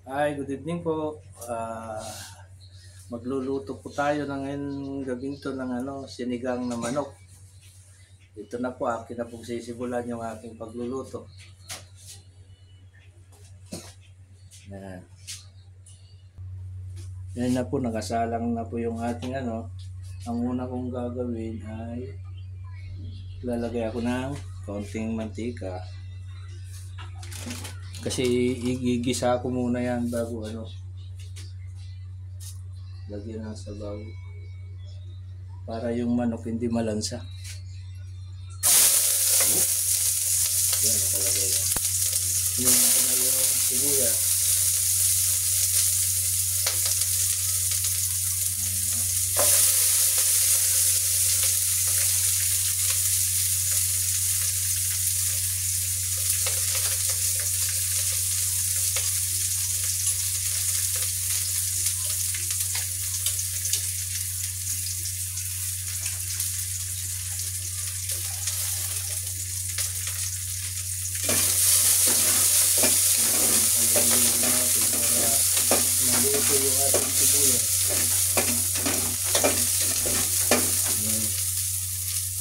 Ay, good evening po. Magluluto po tayo ng ngayong gabing to ng sinigang na manok. Ito na po, akin na pong sisimulan yung aking pagluluto. Yan. Yan na po, nakasalang na po yung ating Ang una kong gagawin ay lalagay ako ng kaunting mantika. Kasi igigisa ko muna yan bago lagyan ng sabaw. Para yung manok hindi malansa. Yan, nakalagay yan. Yung sibuyas. Maluto yung ating sibuyas.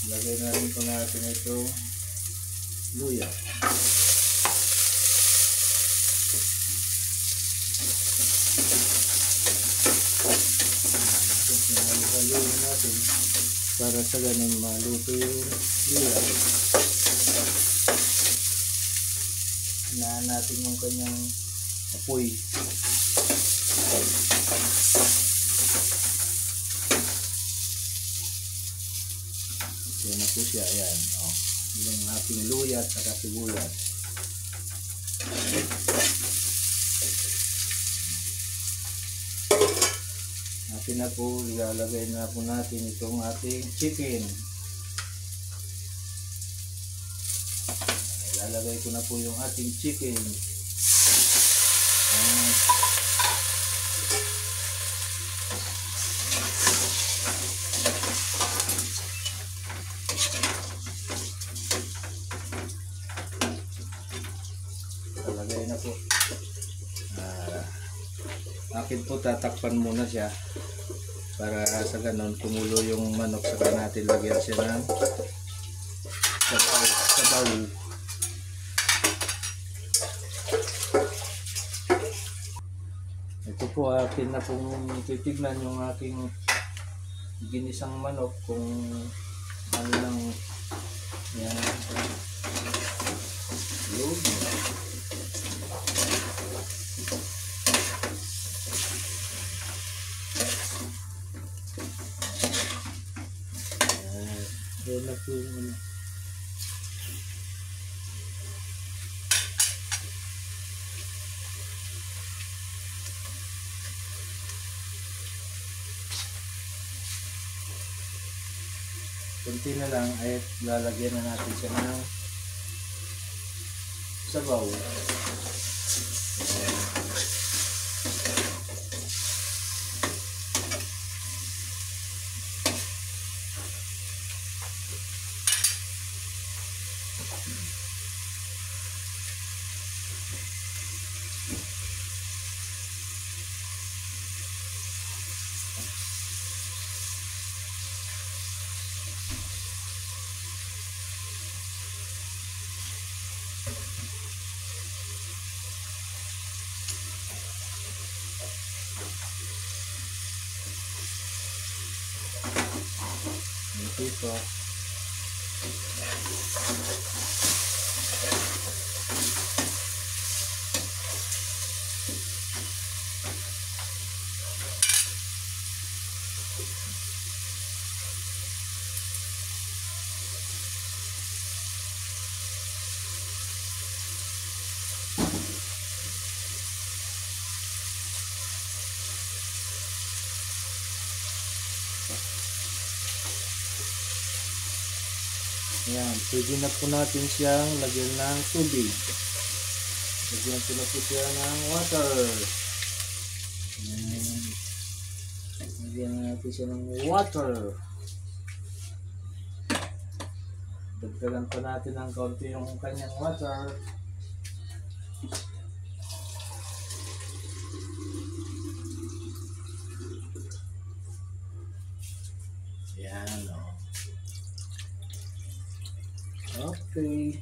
Lagay na rin po natin itong luya. Halo-halo natin para sa ganun maluto yung luya. Hinaan natin yung kanyang apoy. Yan na po siya. Ayan. Yung ating luya at saka sibuyas. Atin na po, ilalagay na po natin itong ating chicken. Ilalagay ko na po yung ating chicken. Ilalagay na po. Akin po tatakpan muna siya para sa ganon kumulo yung manok, saka natin lagyan siya ng sabaw. Ito po akin na pong titignan yung aking ginisang manok kung ano lang yan. Yan na po yung kunti na lang ay lalagyan na natin siya ng sabaw. Ito. Ayan, pwede na po natin siyang lagyan ng tubig. Lagyan po na po siya ng water. Ayan. Lagyan natin siya ng water. Dagdagan pa natin ng kaunti yung kanyang water. Okay.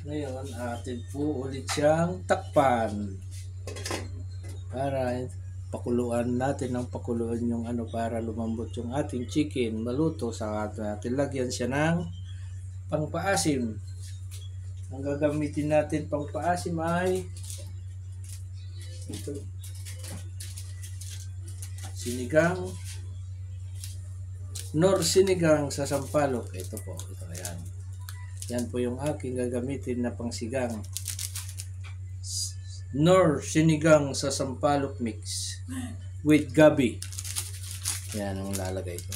Ngayon, atin po ulit siyang takpan para pakuluan natin ng pakuluan yung ano para lumambot yung ating chicken maluto sa atin lagyan siya ng pangpaasim. Ang gagamitin natin pangpaasim ay ito, sinigang sinigang sa sampalok. Ito po, ito yan. Yan po yung aking gagamitin na pangsigang. Sinigang sa sampalok mix with gabi. Yan ang lalagay ko.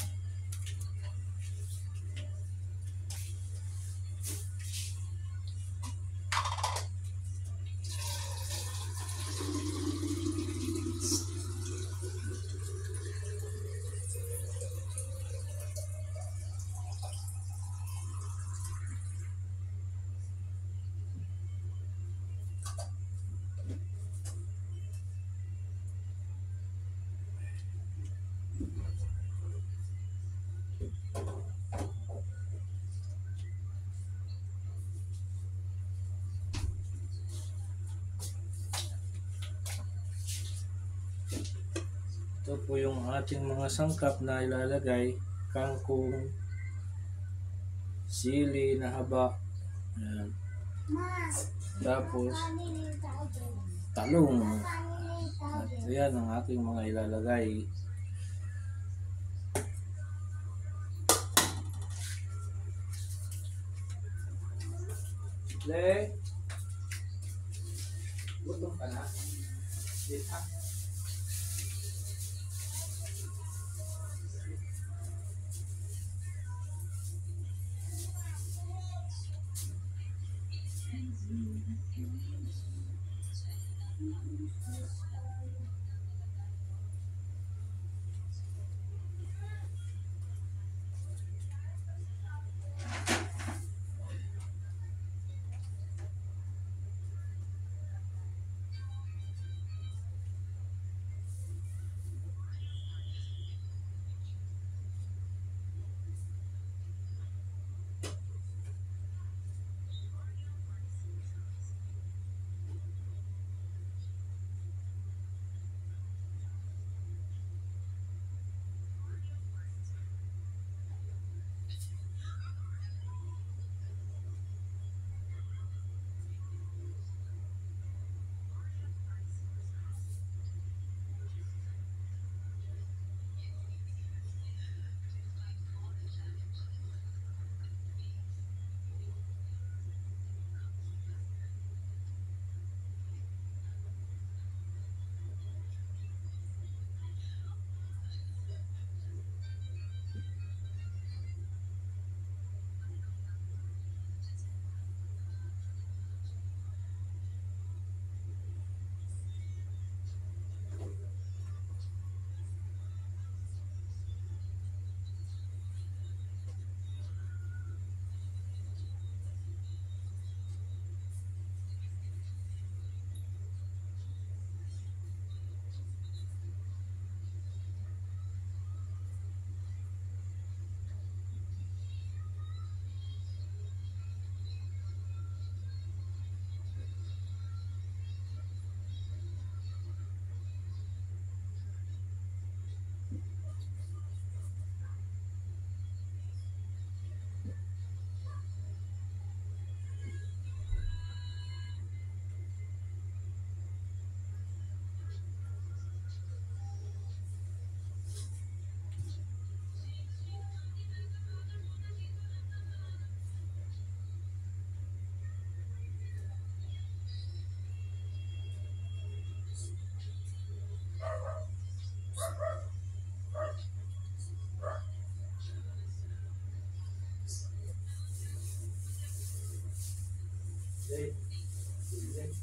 Ito po yung ating mga sangkap na ilalagay. Kangkong, sili na haba. Ayan. Tapos, talong. At ayan ang aking mga ilalagay. Le, gutom ka na? Dito.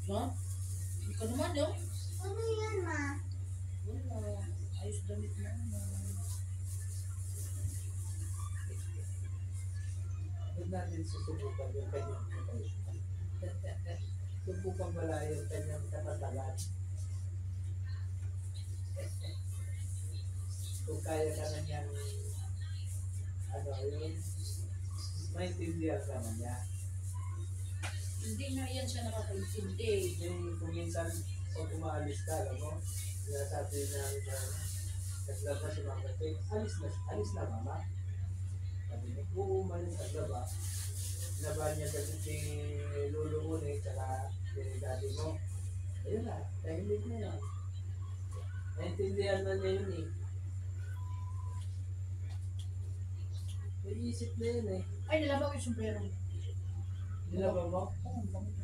Ma? Ikaw naman yun? Ano yan, ma? Wala. Ayos damit mo. Huwag natin susubukan yung kanyang subukan malayo yung kanyang katatagan. Kung kaya ka na niyang ano, yung maintindihan ka na niya. Hindi nga yan siya nakakaintindi. Hindi, kung minsan, pag umaalis ka, alam mo, sinasabi namin na naglaba si Mama Tek, alis na Mama. Sabi niya, oo, umalis, naglaba. Naban niya kasi si Lolo Une, tsaka si Daddy mo. Ayun na, tahimik na yan. Naintindihan na niya yun eh. May isip na yun eh. Ay, nalabaw yung sombrero. Nilaba mo? Oo, bango.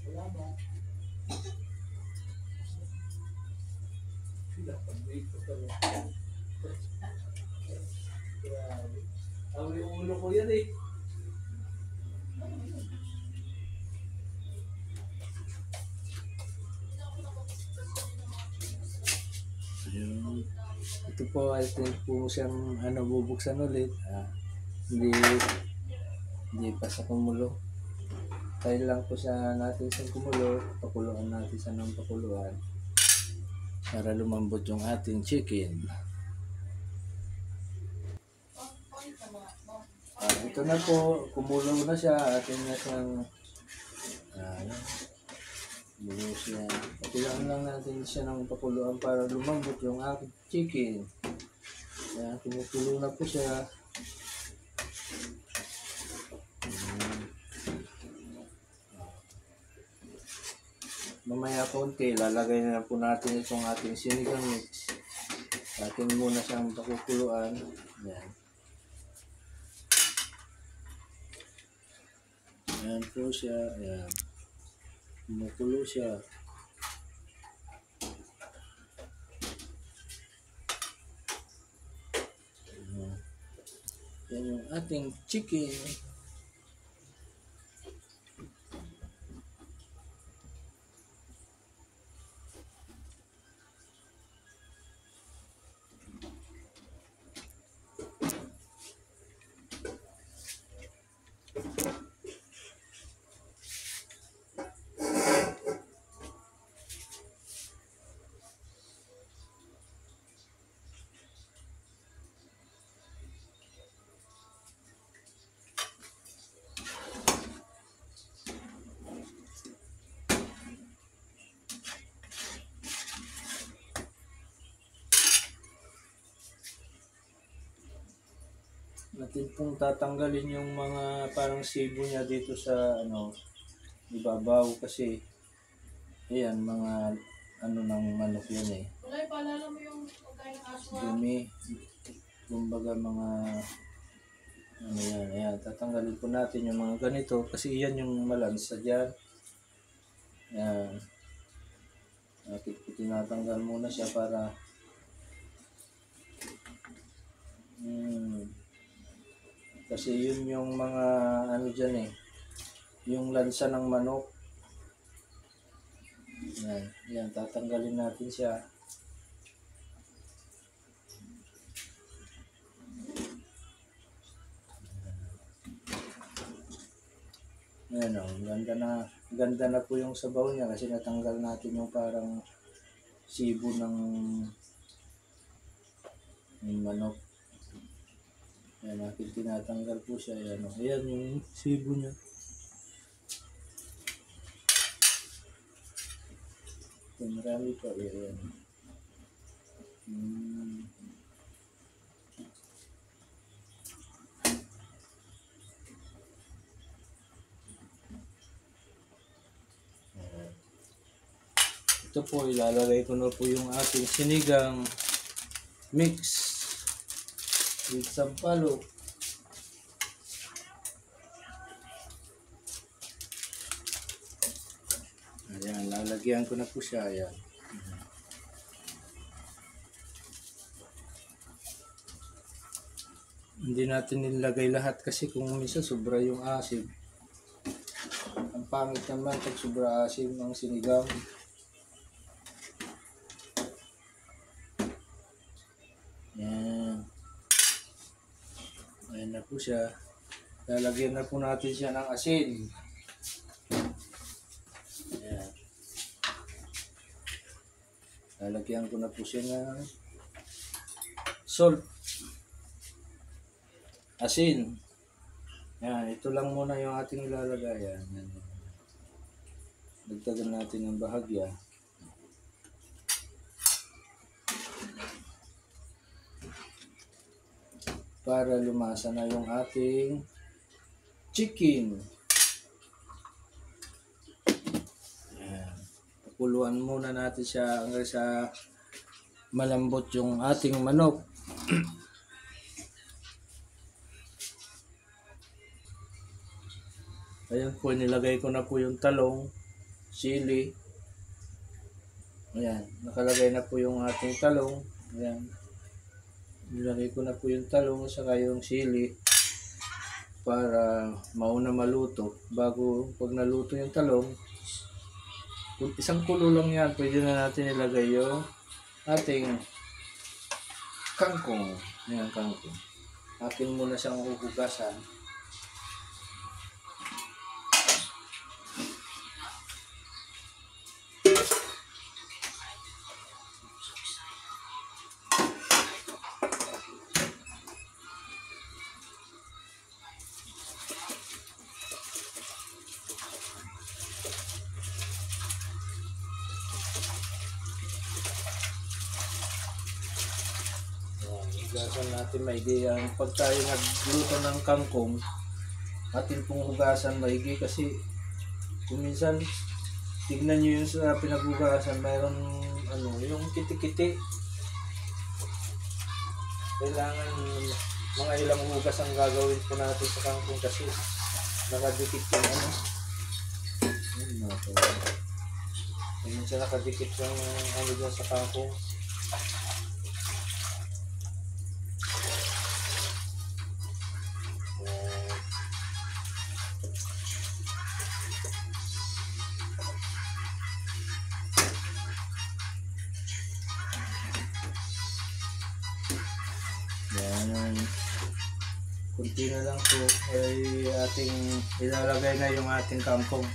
Wala ba? Pinapag-wait ko pala. Grabe. Ang yung ulo ko yan eh. Yun. Ito po ay po siyang bubuksan ulit. Hindi pa sa kumulo. Tayo lang po siya natin sa kumulo. Pakuluan natin sa ng pakuluan. Para lumambot yung ating chicken. Ito na po. Kumulo na siya. Atin na siyang bulo siya. Pakulaan lang natin siya ng pakuluan para lumambot yung ating chicken. Kaya kumukulo na po siya. Mamaya konti, lalagay na po natin itong ating sinigang mix. Atin muna siyang pakukuluan. Yan. Ayan po siya. Ayan. Kumukulo siya. Ayan. Yan yung ating chicken. Natin pong tatanggalin yung mga parang sibo niya dito sa ibabaw kasi ayan mga ng manok yun eh. Wala, ipaalala mo yung pagkain ng aso. Dumi. Kumbaga mga yan. Ayan, tatanggalin po natin yung mga ganito kasi iyan yung malansa dyan. Ayan. Natin po tinatanggal muna siya para kasi yun yung mga dyan eh. Yung lansa ng manok. Yan. Yan. Tatanggalin natin siya. Ayan o. Ganda na po yung sabaw niya kasi natanggal natin yung parang sibo ng manok. Ayan, natin tinatanggal po siya. Ayan, ayan yung sibo niya. Ito, marami pa. Ayan. Ito po, ilalagay ko na po yung ating sinigang mix with sampalo. Ayan, lalagyan ko na po siya. Ayan. Hindi natin nilagay lahat kasi kung minsan sobra yung asim. Ang pangit naman pag sobra asim ng sinigang. Ayan. Ayan na po siya. Lalagyan na po natin siya ng asin. Ayan. Lalagyan ko na po siya ng salt. asin. Yan, ito lang muna yung ating ilalagay. Yan, yan. Dagdagan natin ng bahagya. Para lumasa na yung ating chicken. Yan. Pakuluan muna natin siya hanggang sa malambot yung ating manok. Ayan po, nilagay ko na po yung talong, sili. Ayan, nakalagay na po yung ating talong. Ayan. Nilagay ko na po yung talong saka yung sili para mauna maluto. Bago pag naluto yung talong, isang kulo lang yan, pwede na natin ilagay yung ating kangkong. Ayan, kangkong. Atin muna siyang huhugasan. Hugasan natin maigi. Pag tayo nagluto ng kangkong, atin pong hugasan maigi kasi kung minsan tignan nyo yung sa pinaghugasan, mayroon yung kiti-kiti. Kailangan mga ilang hugas ang gagawin po natin sa kangkong kasi nakadikit yung minsan nakadikit yung dyan sa kangkong. Yan. Kunti na lang po ay ating ilalagay na yung ating kangkong.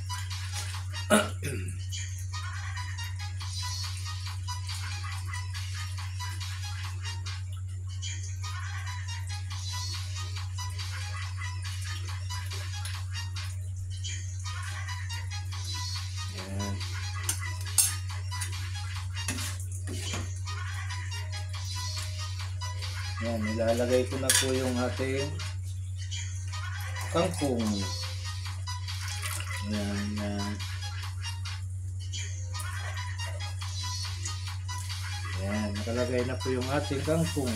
Yan. Yan, ilalagay ko na po yung ating kangkong. Yan, yan. Yan, nakalagay na po yung ating kangkong.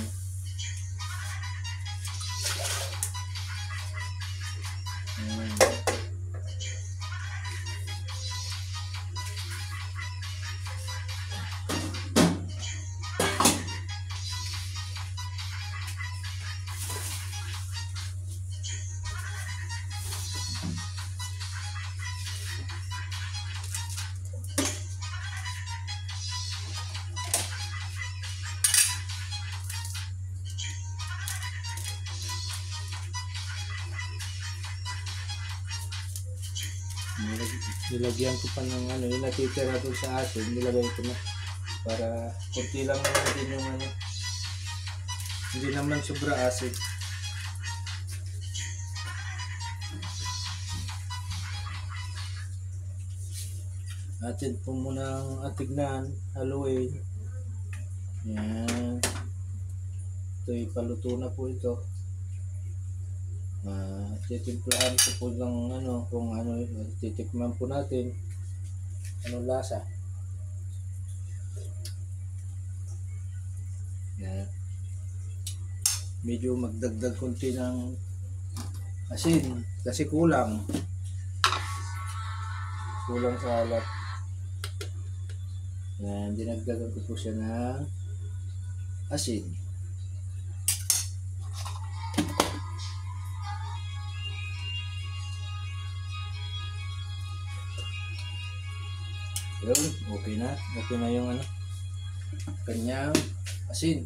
Yan. Nilagyan ko pa ng yung natitira doon sa asin, nilagay ko na para kunti lang naman din yung hindi naman sobra asin. Atin po muna ang atignan, haluin. Yan. Ito, ipaluto na po ito. Titimplahan ko po lang kung titikman po natin anong lasa. Yan. Medyo magdagdag konti ng asin kasi kulang sa alat. Yan, dinagdagan ko po siya ng asin. Yun, okay na yung kanyang asin.